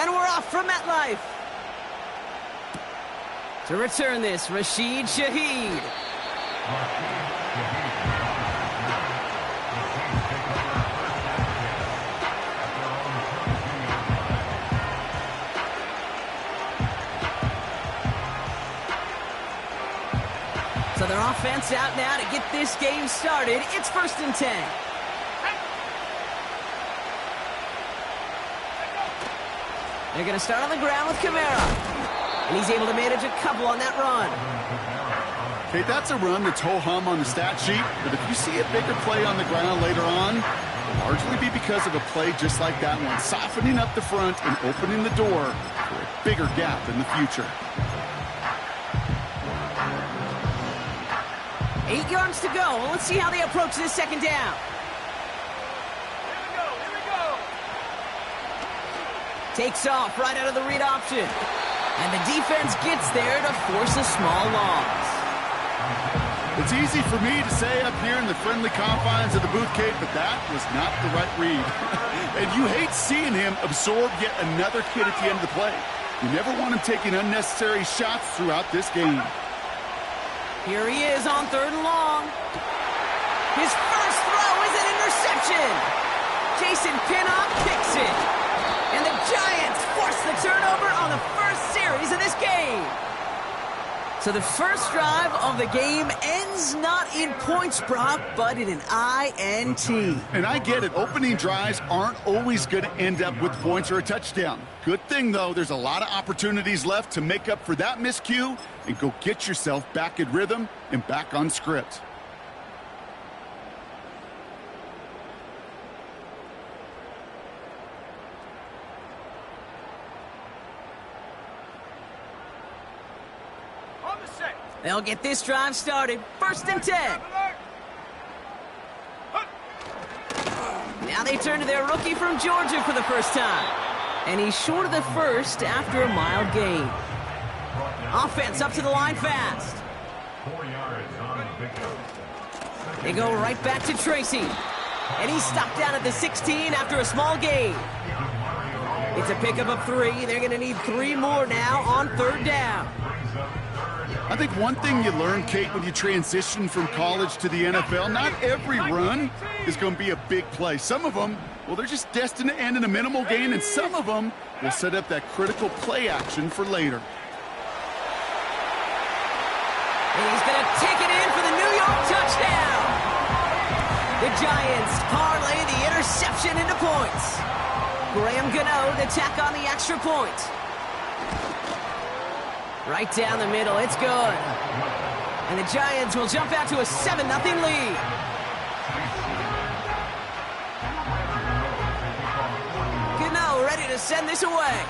And we're off from MetLife. To return this, Rashid Shaheed. So their offense out now to get this game started. It's 1st and 10. They're going to start on the ground with Kamara. And he's able to manage a couple on that run. Okay, that's a run that's ho-hum on the stat sheet. But if you see a bigger play on the ground later on, it'll largely be because of a play just like that one, softening up the front and opening the door for a bigger gap in the future. 8 yards to go. Well, let's see how they approach this 2nd down. Here we go. Takes off right out of the read option. And the defense gets there to force a small loss. It's easy for me to say up here in the friendly confines of the booth, Kate, but that was not the right read. And you hate seeing him absorb yet another hit at the end of the play. You never want him taking unnecessary shots throughout this game. Here he is on 3rd and long. His first throw is an interception. Jason Pinnock kicks it. And the Giants force the turnover on the first series of this game. So the first drive of the game ends not in points, Brock, but in an INT. And I get it. Opening drives aren't always going to end up with points or a touchdown. Good thing, though, there's a lot of opportunities left to make up for that miscue and go get yourself back in rhythm and back on script. They'll get this drive started. 1st and 10. Now they turn to their rookie from Georgia for the first time. And he's short of the first after a mild gain. Offense up to the line fast. They go right back to Tracy. And he's stopped down at the 16 after a small gain. It's a pickup of 3. They're going to need 3 more now on 3rd down. I think one thing you learn, Kate, when you transition from college to the NFL, not every run is going to be a big play. Some of them, well, they're just destined to end in a minimal gain, and some of them will set up that critical play action for later. And he's going to take it in for the New York touchdown. The Giants parlay the interception into points. Graham Gano to tack on the extra point. Right down the middle, it's good. And the Giants will jump out to a 7-0 lead. Gano ready to send this away.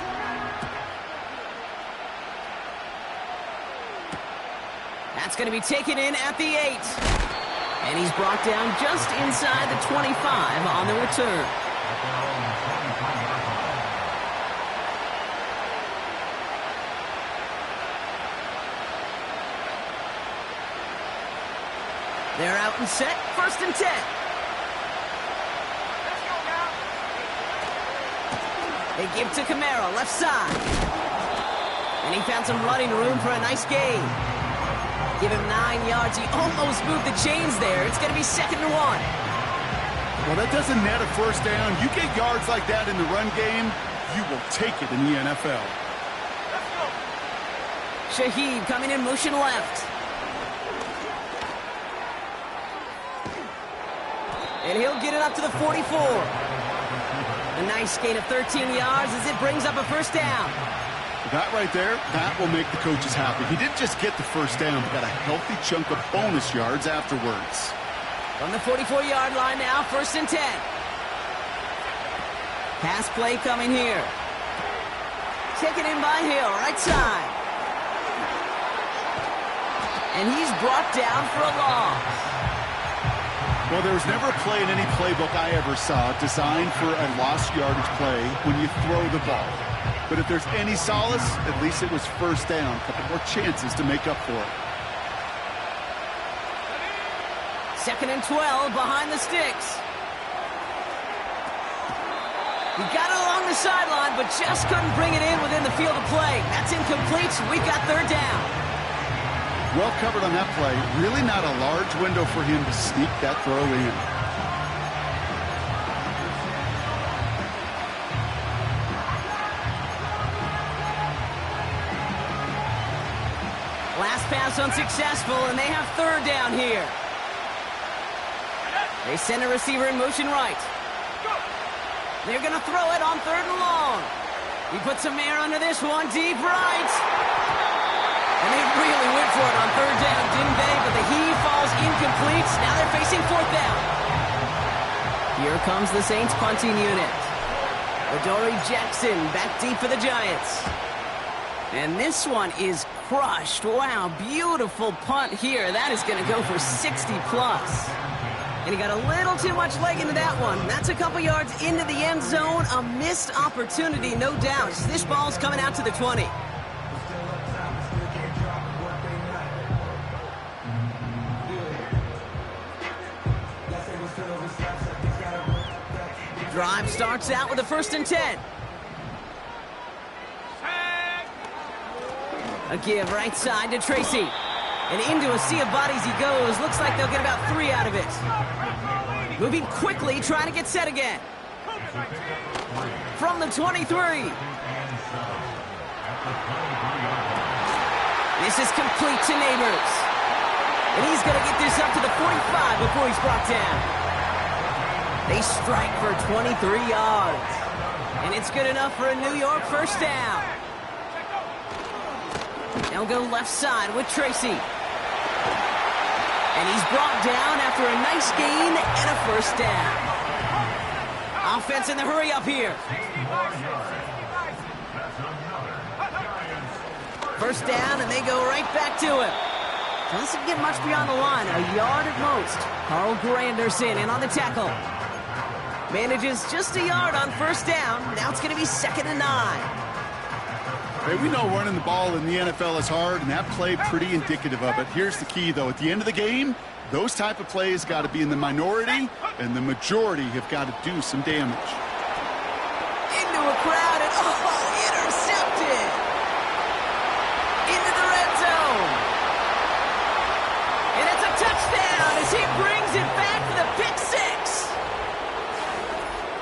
That's going to be taken in at the 8. And he's brought down just inside the 25 on the return. They're out and set. 1st and 10. They give to Kamara, left side. And he found some running room for a nice gain. Give him 9 yards. He almost moved the chains there. It's going to be 2nd and 1. Well, that doesn't net a first down. You get yards like that in the run game, you will take it in the NFL. Shaheed coming in motion left. And he'll get it up to the 44. A nice gain of 13 yards as it brings up a first down. That right there, that will make the coaches happy. He didn't just get the first down, but got a healthy chunk of bonus yards afterwards. From the 44-yard line now, 1st and 10. Pass play coming here. Taken in by Hill, right side. And he's brought down for a loss. Well, there was never a play in any playbook I ever saw designed for a lost yardage play when you throw the ball. But if there's any solace, at least it was first down. A couple more chances to make up for it. 2nd and 12 behind the sticks. He got it along the sideline, but just couldn't bring it in within the field of play. That's incomplete, so we've got third down. Well covered on that play. Really not a large window for him to sneak that throw in. Last pass unsuccessful, and they have third down here. They send a receiver in motion right. They're going to throw it on third and long. He puts some air under this one, deep right. And they really went for it on third down, didn't they? But the heave falls incomplete. Now they're facing fourth down. Here comes the Saints punting unit. Adoree Jackson back deep for the Giants. And this one is crushed. Wow, beautiful punt here. That is going to go for 60 plus. And he got a little too much leg into that one. That's a couple yards into the end zone. A missed opportunity, no doubt. This ball's coming out to the 20. Drive starts out with a 1st and 10. A give right side to Tracy. And into a sea of bodies he goes. Looks like they'll get about 3 out of it. Moving quickly, trying to get set again. From the 23. This is complete to Neighbors. And he's going to get this up to the 45 before he's brought down. They strike for 23 yards. And it's good enough for a New York first down. They'll go left side with Tracy. And he's brought down after a nice gain and a first down. Offense in the hurry up here. First down, and they go right back to him. Doesn't get much beyond the line, a yard at most. Carl Granderson in on the tackle. Manages just a yard on first down. Now it's going to be 2nd and 9. Hey, we know running the ball in the NFL is hard, and that play pretty indicative of it. Here's the key, though. At the end of the game, those type of plays got to be in the minority, and the majority have got to do some damage. Into a crowd, and intercepted! Into the red zone! And it's a touchdown as he brings it back for the pick 6!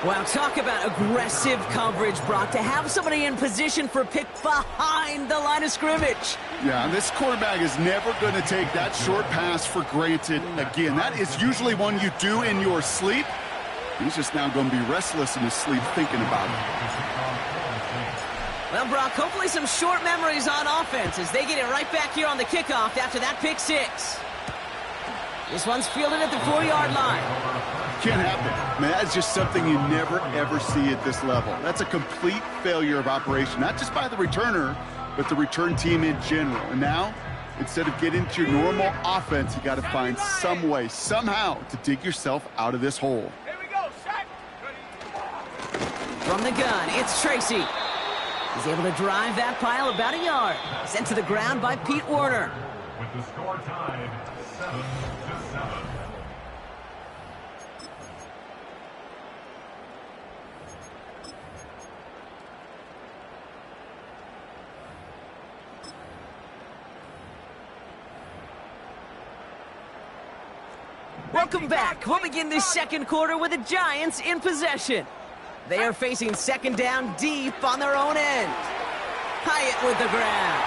Wow, talk about aggressive coverage, Brock, to have somebody in position for a pick behind the line of scrimmage. Yeah, this quarterback is never going to take that short pass for granted again. That is usually one you do in your sleep. He's just now going to be restless in his sleep thinking about it. Well, Brock, hopefully some short memories on offense as they get it right back here on the kickoff after that pick 6. This one's fielded at the 4-yard line. Can't happen. Man, that's just something you never, ever see at this level. That's a complete failure of operation, not just by the returner, but the return team in general. And now, instead of getting into your normal offense, you got to find some way, somehow, to dig yourself out of this hole. Here we go, sack. From the gun, it's Tracy. He's able to drive that pile about a yard. Sent to the ground by Pete Werner. With the score tied 7-7. Welcome back. We'll begin this second quarter with the Giants in possession. They are facing 2nd down deep on their own end. Hyatt with the ground.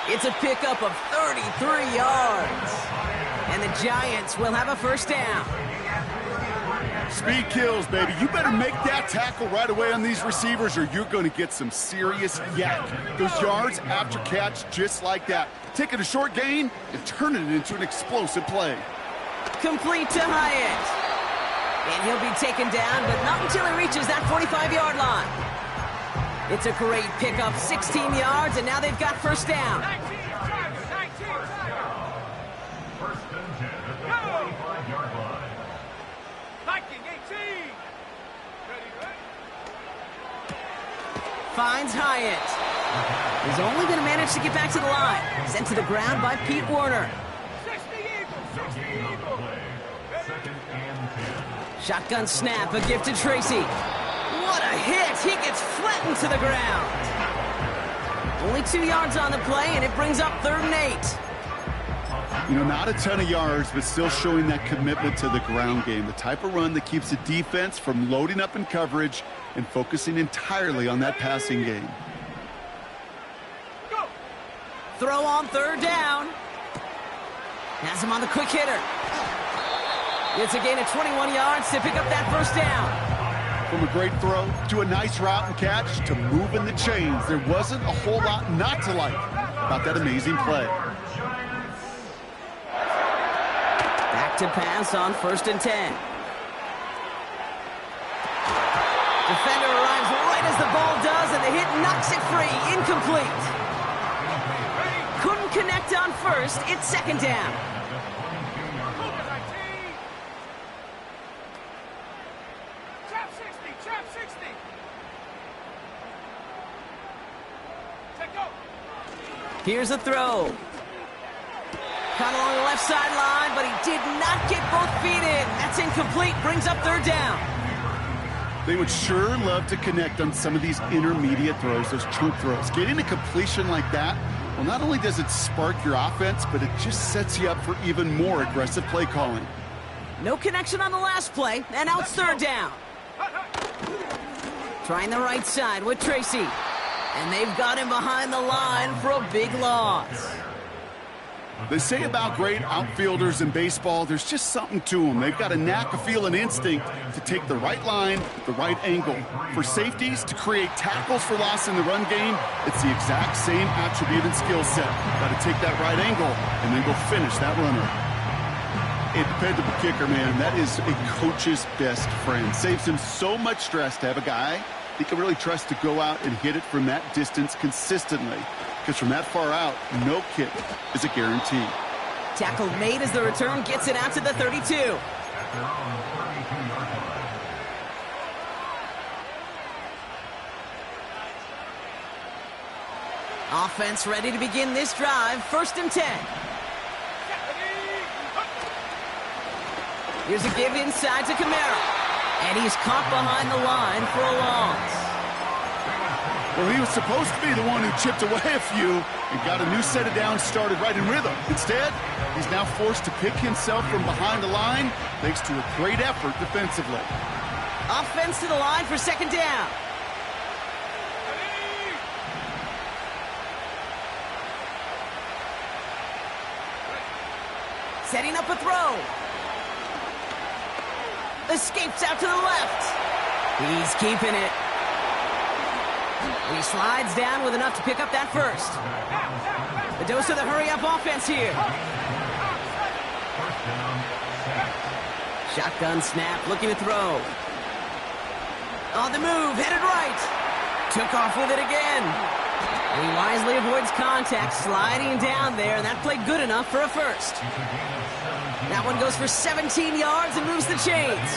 It's a pickup of 33 yards. And the Giants will have a first down. Speed kills, baby. You better make that tackle right away on these receivers or you're going to get some serious yak. Those yards after catch just like that. Taking a short gain and turning it into an explosive play. Complete to Hyatt. And he'll be taken down, but not until he reaches that 45-yard line. It's a great pickup, 16 yards, and now they've got first down. 19. First and 10 at the 45-yard line. Viking 18. Ready, ready. Finds Hyatt. He's only going to manage to get back to the line. Sent to the ground by Pete Werner. 60 Eagles, 60 Eagles. Second and 10. Shotgun snap, a gift to Tracy. What a hit! He gets flattened to the ground. Only 2 yards on the play, and it brings up 3rd and 8. You know, not a ton of yards, but still showing that commitment to the ground game. The type of run that keeps the defense from loading up in coverage and focusing entirely on that passing game. Go. Throw on 3rd down. Has him on the quick hitter. It's a gain of 21 yards to pick up that 1st down. From a great throw to a nice route and catch to moving the chains, there wasn't a whole lot not to like about that amazing play. Back to pass on 1st and 10. Defender arrives right as the ball does, and the hit knocks it free. Incomplete. Couldn't connect on 1st. It's 2nd down. Trap 60, trap 60. Take go. Here's a throw. Caught along the left sideline, but he did not get both feet in. That's incomplete. Brings up 3rd down. They would sure love to connect on some of these intermediate throws, those chunk throws. Getting a completion like that, well, not only does it spark your offense, but it just sets you up for even more aggressive play calling. No connection on the last play, and now it's 3rd down. Trying the right side with Tracy. And they've got him behind the line for a big loss. They say about great outfielders in baseball, there's just something to them. They've got a knack, a feel, an instinct to take the right line, the right angle. For safeties, to create tackles for loss in the run game, it's the exact same attribute and skill set. Got to take that right angle and then go finish that runner. A dependable kicker, man, that is a coach's best friend. Saves him so much stress to have a guy he can really trust to go out and hit it from that distance consistently. Because from that far out, no kick is a guarantee. Tackle made as the return gets it out to the 32. Offense ready to begin this drive. 1st and 10. Here's a give inside to Kamara. And he's caught behind the line for a loss. Well, he was supposed to be the one who chipped away a few and got a new set of downs started right in rhythm. Instead, he's now forced to pick himself from behind the line thanks to a great effort defensively. Offense to the line for 2nd down. Setting up a throw. Escapes out to the left. He's keeping it. He slides down with enough to pick up that 1st. The dose of the hurry-up offense here. Shotgun snap, looking to throw. On the move, headed right. Took off with it again. And he wisely avoids contact, sliding down there, and that played good enough for a 1st. That one goes for 17 yards and moves the chains.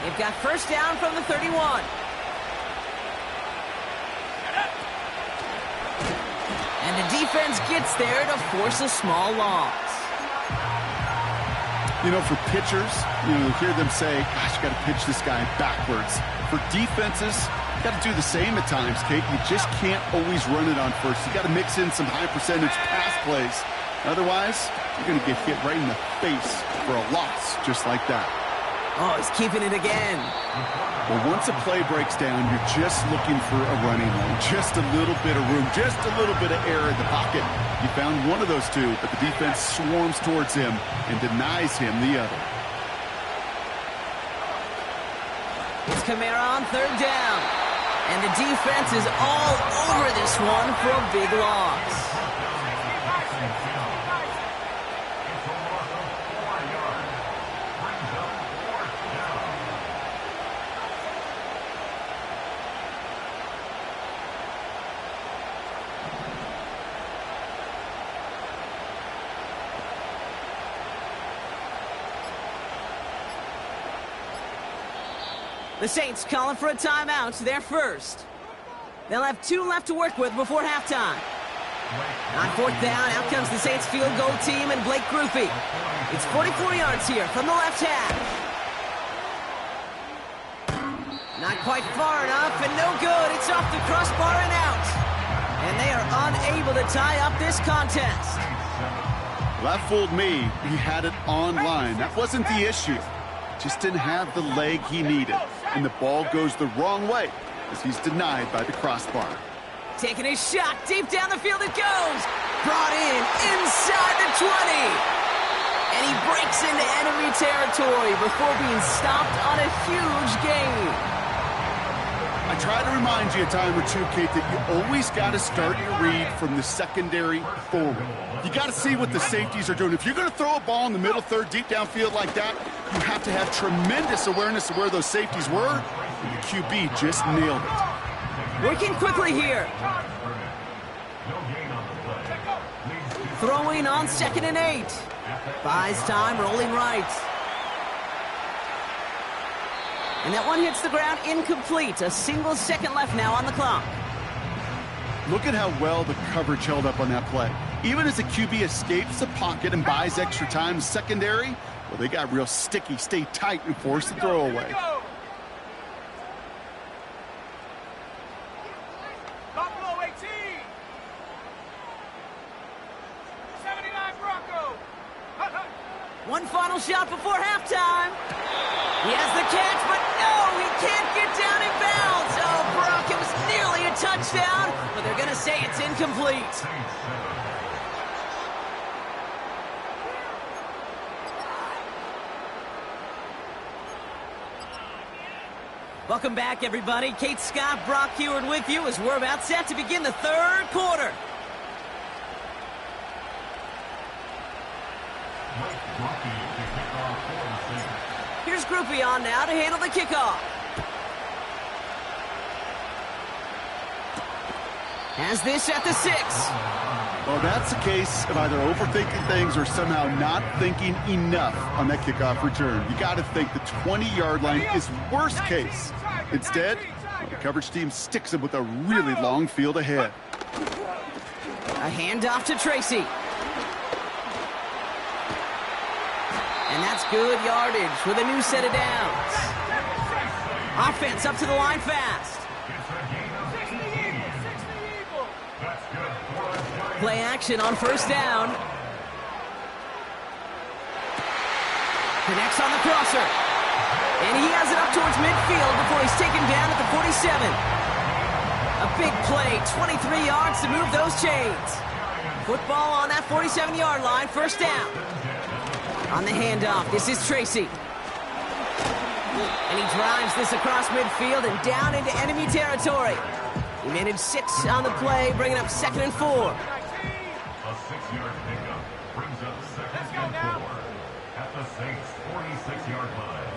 They've got 1st down from the 31. And the defense gets there to force a small loss. You know, for pitchers, you hear them say, gosh, you got to pitch this guy backwards. For defenses, you got to do the same at times, Kate. You just can't always run it on 1st. You got to mix in some high percentage pass plays. Otherwise, you're going to get hit right in the face for a loss just like that. Oh, he's keeping it again. Well, once a play breaks down, you're just looking for a running lane. Just a little bit of room, just a little bit of air in the pocket. You found one of those two, but the defense swarms towards him and denies him the other. It's Kamara on 3rd down. And the defense is all over this one for a big loss. The Saints calling for a timeout. They're 1st. They'll have 2 left to work with before halftime. On 4th down, out comes the Saints field goal team and Blake Grupe. It's 44 yards here from the left half. Not quite far enough, and no good. It's off the crossbar and out. And they are unable to tie up this contest. Well, that fooled me. He had it online. That wasn't the issue. Just didn't have the leg he needed. And the ball goes the wrong way as he's denied by the crossbar. Taking a shot. Deep down the field it goes. Brought in inside the 20. And he breaks into enemy territory before being stopped on a huge gain. I try to remind you a time or two, Kate, that you always got to start your read from the secondary forward. You got to see what the safeties are doing. If you're going to throw a ball in the middle third, deep downfield like that, you have to have tremendous awareness of where those safeties were. And the QB just nailed it. Working quickly here. Throwing on 2nd and 8. Buys time, rolling right. And that one hits the ground incomplete. A single second left now on the clock. Look at how well the coverage held up on that play. Even as the QB escapes the pocket and buys extra time secondary, well, they got real sticky, stay tight, and force the throw away. Buffalo 18. 79 Bronco. One final shot before halftime. He has the catch, but no, he can't get down in bounds. Oh, Brock, it was nearly a touchdown, but they're going to say it's incomplete. Welcome back, everybody. Kate Scott, Brock Heward with you as we're about set to begin the third quarter. Here's Groupie on now to handle the kickoff. Has this at the 6. Well, that's the case of either overthinking things or somehow not thinking enough on that kickoff return. You got to think the 20-yard line is worst case. Instead, the coverage team sticks him with a really long field ahead. A handoff to Tracy. And that's good yardage with a new set of downs. Offense up to the line fast. Play action on first down. Connects on the crosser. And he has it up towards midfield before he's taken down at the 47. A big play, 23 yards to move those chains. Football on that 47-yard line, first down. On the handoff, this is Tracy. And he drives this across midfield and down into enemy territory. He managed 6 on the play, bringing up 2nd and 4. A 6-yard pickup brings up 2nd and 4 at the Saints' 46-yard line.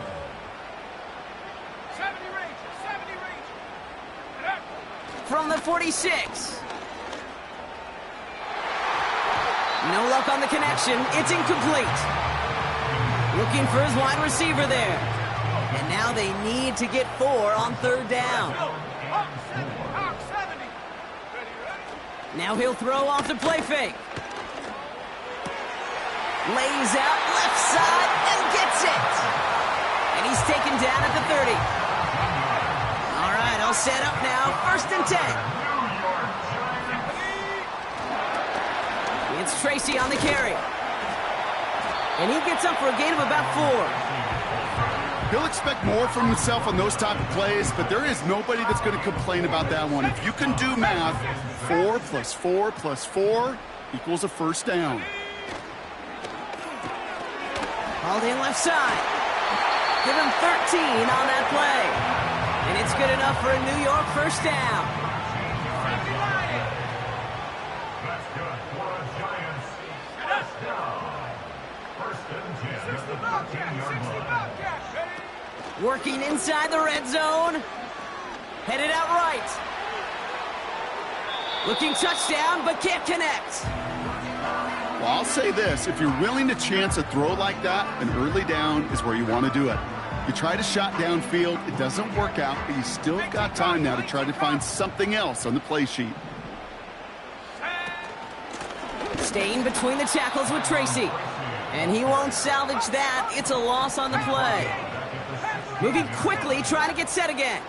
70 Rangers, 70 Rangers. From the 46. No luck on the connection. It's incomplete. Looking for his wide receiver there. And now they need to get 4 on third down. Now he'll throw off the play fake. Lays out left side and gets it. And he's taken down at the 30. All right, all set up now. 1st and 10. It's Tracy on the carry. And he gets up for a gain of about 4. He'll expect more from himself on those type of plays, but there is nobody that's going to complain about that one. If you can do math, 4 plus 4 plus 4 equals a first down. Hauled in left side. Give him 13 on that play. And it's good enough for a New York first down. That's good for the Giants. First down. 1st and 10 at the 14-yard line. Working inside the red zone. Headed out right. Looking touchdown, but can't connect. Well, I'll say this. If you're willing to chance a throw like that, an early down is where you want to do it. You try to shot downfield, it doesn't work out, but you still got time now to try to find something else on the play sheet. Staying between the tackles with Tracy. And he won't salvage that. It's a loss on the play. Moving quickly, trying to get set again.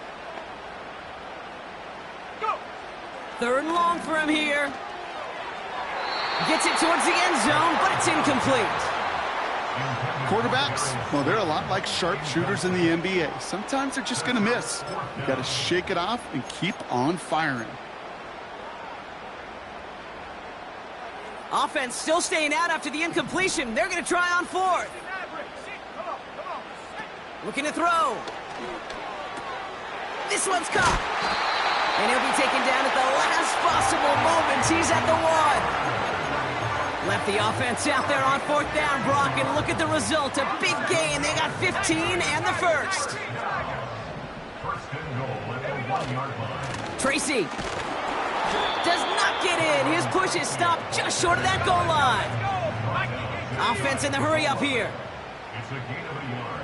3rd and long for him here. Gets it towards the end zone, but it's incomplete. Quarterbacks, well, they're a lot like sharpshooters in the NBA. Sometimes they're just going to miss. You got to shake it off and keep on firing. Offense still staying out after the incompletion. They're going to try on 4th. Looking to throw. This one's caught. And he'll be taken down at the last possible moment. He's at the 1. Left the offense out there on 4th down, Brock, and look at the result. A big gain. They got 15 and the first. First and goal at the 1-yard line. Tracy does not get in. His push is stopped just short of that goal line. Offense in the hurry up here. It's a gain of a yard.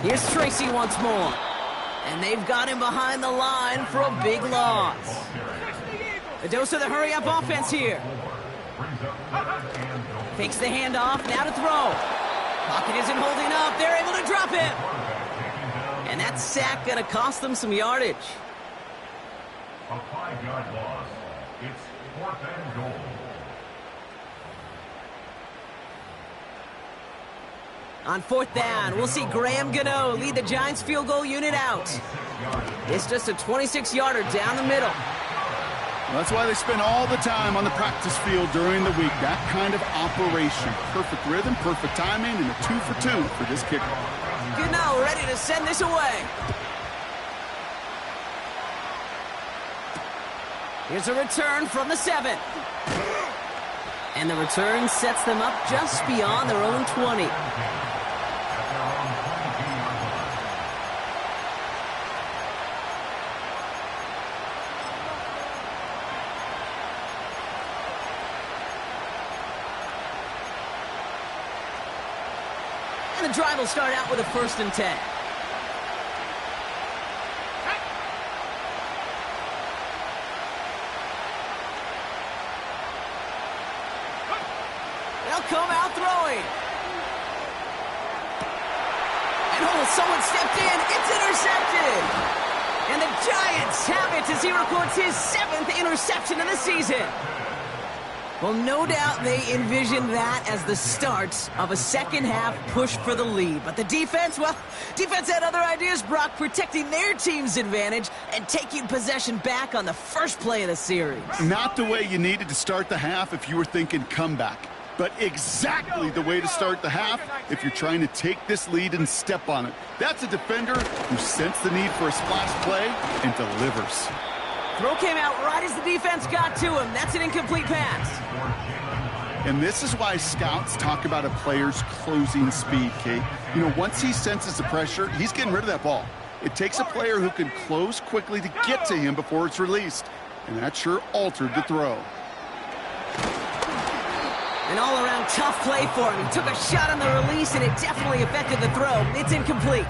Here's Tracy once more. And they've got him behind the line for a big loss. A dose of the hurry-up offense here. Fakes the handoff, now to throw. Pocket isn't holding up, they're able to drop him. And that sack gonna cost them some yardage. A 5-yard loss. It's 4th and goal. On 4th down, we'll see Graham Gano lead the Giants field goal unit out. It's just a 26-yarder down the middle. Well, that's why they spend all the time on the practice field during the week. That kind of operation. Perfect rhythm, perfect timing, and a 2 for 2 for this kicker. Gano ready to send this away. Here's a return from the 7. And the return sets them up just beyond their own 20. And the drive will start out with a 1st and 10. They'll come out throwing. And someone stepped in. It's intercepted. And the Giants have it as he records his 7th interception of the season. Well, no doubt they envisioned that as the start of a second-half push for the lead. But the defense, well, defense had other ideas, Brock, protecting their team's advantage and taking possession back on the first play of the series. Not the way you needed to start the half if you were thinking comeback, but exactly the way to start the half if you're trying to take this lead and step on it. That's a defender who sensed the need for a splash play and delivers. Throw came out right as the defense got to him. That's an incomplete pass. And this is why scouts talk about a player's closing speed, Kate. You know, once he senses the pressure, he's getting rid of that ball. It takes a player who can close quickly to get to him before it's released. And that sure altered the throw. An all-around tough play for him. He took a shot on the release, and it definitely affected the throw. It's incomplete.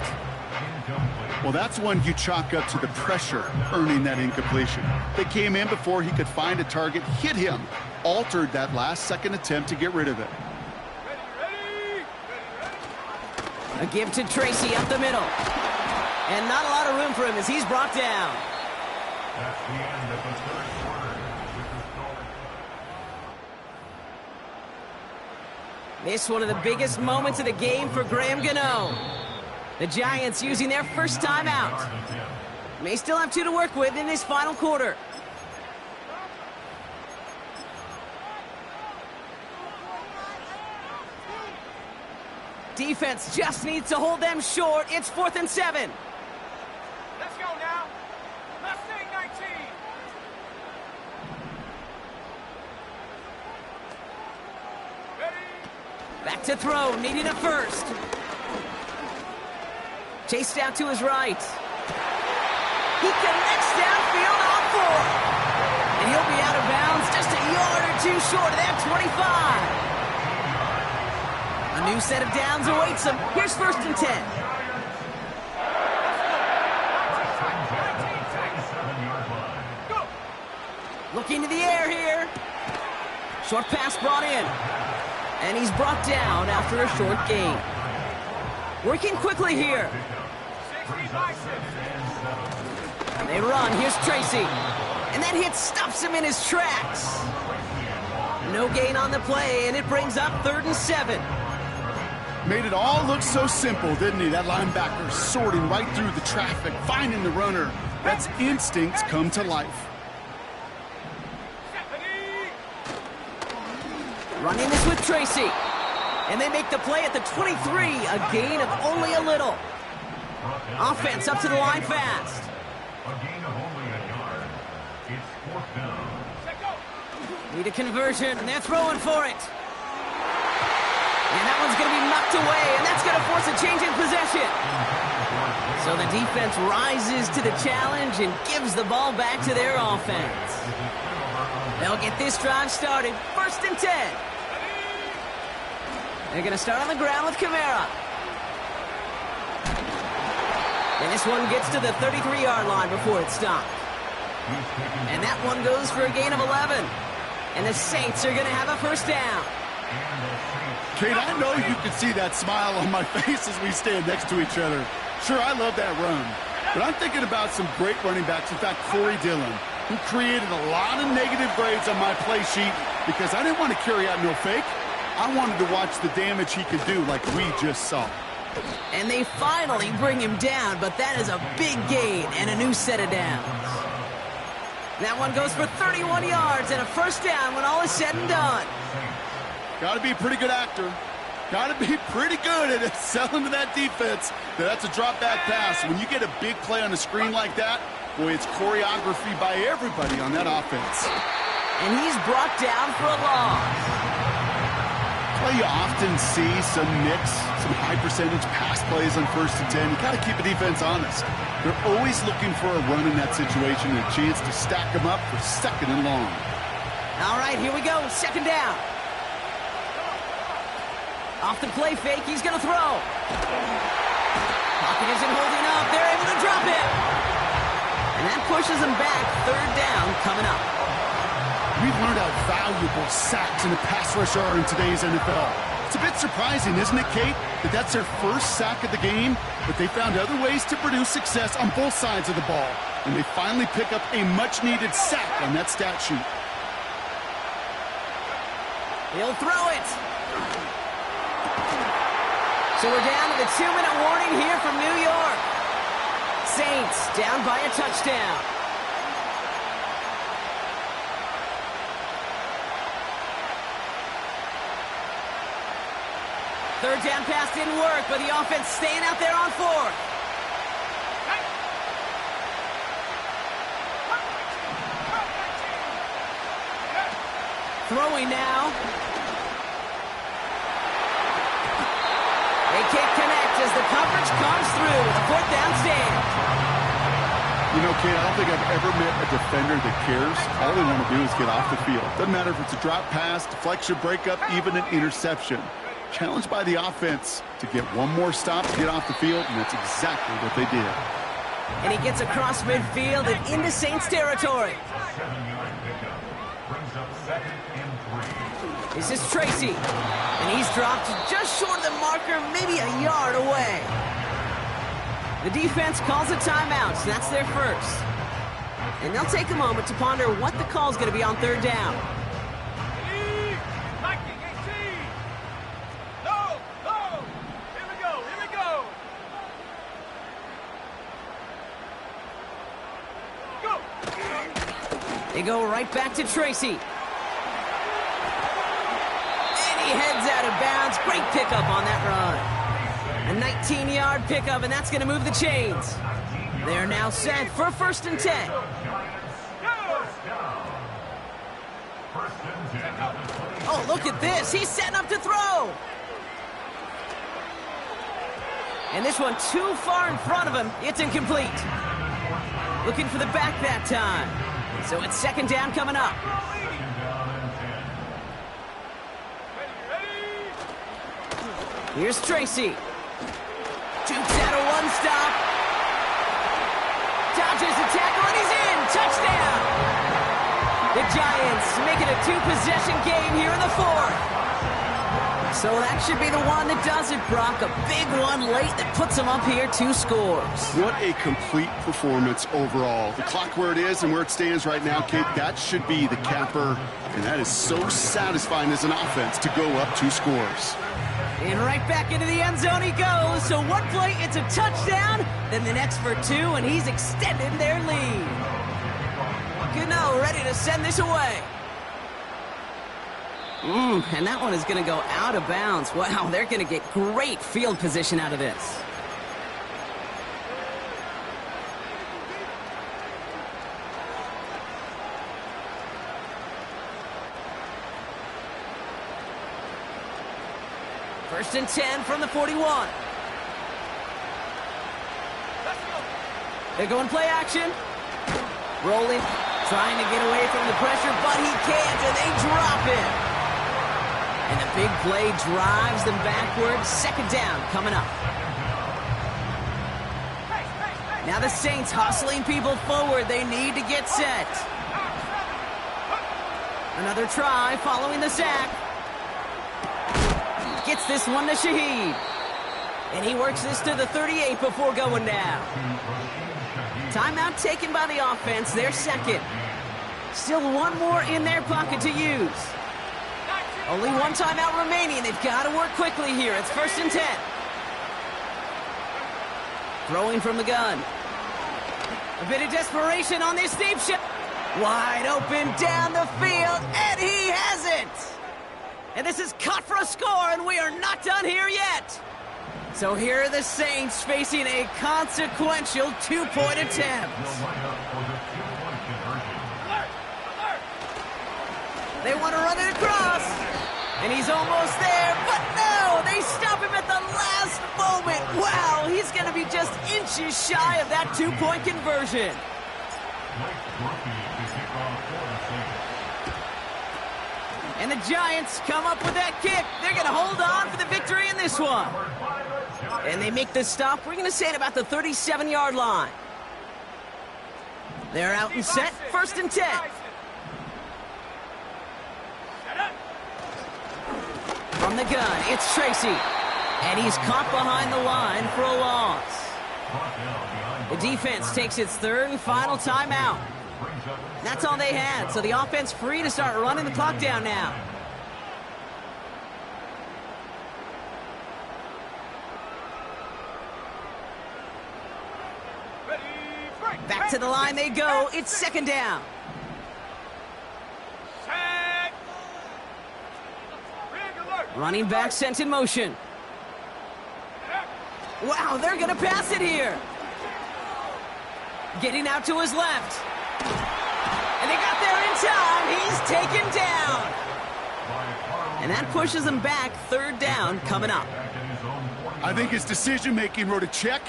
Well, that's one you chalk up to the pressure earning that incompletion. They came in before he could find a target, hit him, altered that last-second attempt to get rid of it. A give to Tracy up the middle. And not a lot of room for him as he's brought down. That's the end of the 3rd quarter. This one of the biggest moments of the game for Graham Gano. The Giants using their first time out. May still have 2 to work with in this final quarter. Defense just needs to hold them short. It's 4th and 7. Let's go now. Mustang 19. Ready? Back to throw, needing a first. Chased out to his right. He connects downfield on 4. And he'll be out of bounds just a yard or 2 short of that 25. A new set of downs awaits him. Here's 1st and 10. Looking to the air here. Short pass brought in. And he's brought down after a short gain. Working quickly here. They run. Here's Tracy. And that hit stops him in his tracks. No gain on the play, and it brings up 3rd and 7. Made it all look so simple, didn't he? That linebacker sorting right through the traffic, finding the runner. That's instincts come to life. Running this with Tracy. And they make the play at the 23, a gain of only a little. Offense up to the line fast. A gain of only a yard. It's 4th down. Need a conversion, and they're throwing for it. And that one's going to be knocked away, and that's going to force a change in possession. So the defense rises to the challenge and gives the ball back to their offense. They'll get this drive started. 1st and 10. They're going to start on the ground with Kamara. And this one gets to the 33-yard line before it's stopped. And that one goes for a gain of 11. And the Saints are going to have a 1st down. Kate, I know you can see that smile on my face as we stand next to each other. Sure, I love that run. But I'm thinking about some great running backs. In fact, Corey Dillon, who created a lot of negative grades on my play sheet because I didn't want to carry out no fake. I wanted to watch the damage he could do like we just saw. And they finally bring him down, but that is a big gain and a new set of downs. That one goes for 31 yards and a 1st down when all is said and done. Got to be a pretty good actor. Got to be pretty good at selling to that defense. That's a drop back pass. When you get a big play on a screen like that, boy, it's choreography by everybody on that offense. And he's brought down for a loss. Well, you often see some mix, some high percentage pass plays on 1st and 10. You got to keep the defense honest. They're always looking for a run in that situation and a chance to stack them up for 2nd and long. All right, here we go. 2nd down. Off the play fake, he's going to throw. Pocket isn't holding up. They're able to drop him. And that pushes him back. 3rd down coming up. We've learned how valuable sacks and the pass rush are in today's NFL. It's a bit surprising, isn't it, Kate, that that's their 1st sack of the game, but they found other ways to produce success on both sides of the ball, and they finally pick up a much-needed sack on that stat sheet. He'll throw it. So we're down to the 2-minute warning here from New York. Saints down by a touchdown. Third down pass didn't work, but the offense staying out there on 4th. Throwing now. They can't connect as the coverage comes through with a 4th down stand. You know, Kate, I don't think I've ever met a defender that cares. All they want to do is get off the field. Doesn't matter if it's a drop pass, deflection, breakup, even an interception. Challenged by the offense to get one more stop to get off the field, and that's exactly what they did. And he gets across midfield and into Saints territory. 7-yard pickup brings up 2nd and 3. This is Tracy, and he's dropped just short of the marker, maybe a yard away. The defense calls a timeout, so that's their 1st. And they'll take a moment to ponder what the call is going to be on 3rd down. They go right back to Tracy. And he heads out of bounds. Great pickup on that run. A 19-yard pickup, and that's going to move the chains. They're now set for 1st and 10. Oh, look at this. He's setting up to throw. And this one too far in front of him. It's incomplete. Looking for the back that time. So it's 2nd down coming up. Here's Tracy. Jukes out a 1-stop. Dodges the tackle, and he's in. Touchdown. The Giants make it a 2-possession game here in the 4th. So that should be the one that does it, Brock. A big one late that puts them up here 2 scores. What a complete performance overall. The clock where it is and where it stands right now, Kate, that should be the capper. And that is so satisfying as an offense to go up 2 scores. And right back into the end zone he goes. So one play, it's a touchdown. Then the next for 2, and he's extended their lead. Gano ready to send this away. And that one is going to go out of bounds. Wow, they're going to get great field position out of this. First and 10 from the 41. They're going play action. Rolling, trying to get away from the pressure, but he can't, and they drop it. And the big play drives them backwards. Second down coming up. Now the Saints hustling people forward. They need to get set. Another try following the sack. Gets this one to Shaheed. And he works this to the 38 before going down. Timeout taken by the offense. Their second. Still one more in their pocket to use. Only one timeout remaining. They've got to work quickly here. It's first and 10. Throwing from the gun. A bit of desperation on this deep shot. Wide open down the field, and he has it. And this is caught for a score, and we are not done here yet. So here are the Saints facing a consequential 2-point attempt. They want to run it across. And he's almost there, but no! They stop him at the last moment. Wow, he's going to be just inches shy of that 2-point conversion. And the Giants come up with that kick. They're going to hold on for the victory in this one. And they make the stop. We're going to say at about the 37-yard line. They're out and set. First and 10. From the gun, it's Tracy. And he's caught behind the line for a loss. The defense takes its third and final timeout. That's all they had, so the offense free to start running the clock down now. Back to the line they go. It's second down. Running back sent in motion. Wow, they're going to pass it here. Getting out to his left. And they got there in time. He's taken down. And that pushes him back. Third down coming up. I think his decision-making wrote a check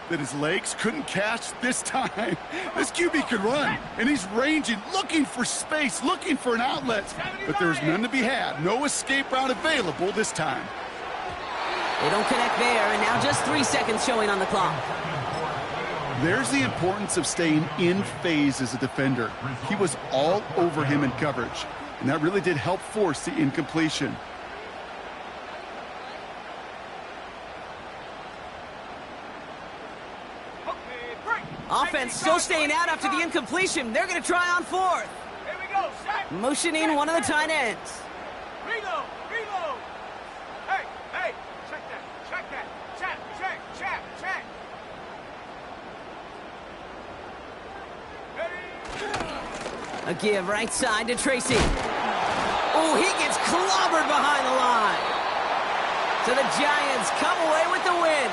that his legs couldn't catch this time. This QB can run, and he's ranging, looking for space, looking for an outlet. But there's none to be had. No escape route available this time. They don't connect there, and now just 3 seconds showing on the clock. There's the importance of staying in phase as a defender. He was all over him in coverage, and that really did help force the incompletion. Offense still staying out after the incompletion. They're going to try on fourth. Here we go, sack. Motioning one of the tight ends. Reload, reload. Hey, hey, check that. Check. Ready? A give right side to Tracy. Oh, he gets clobbered behind the line. So the Giants come away with the win.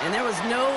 And there was no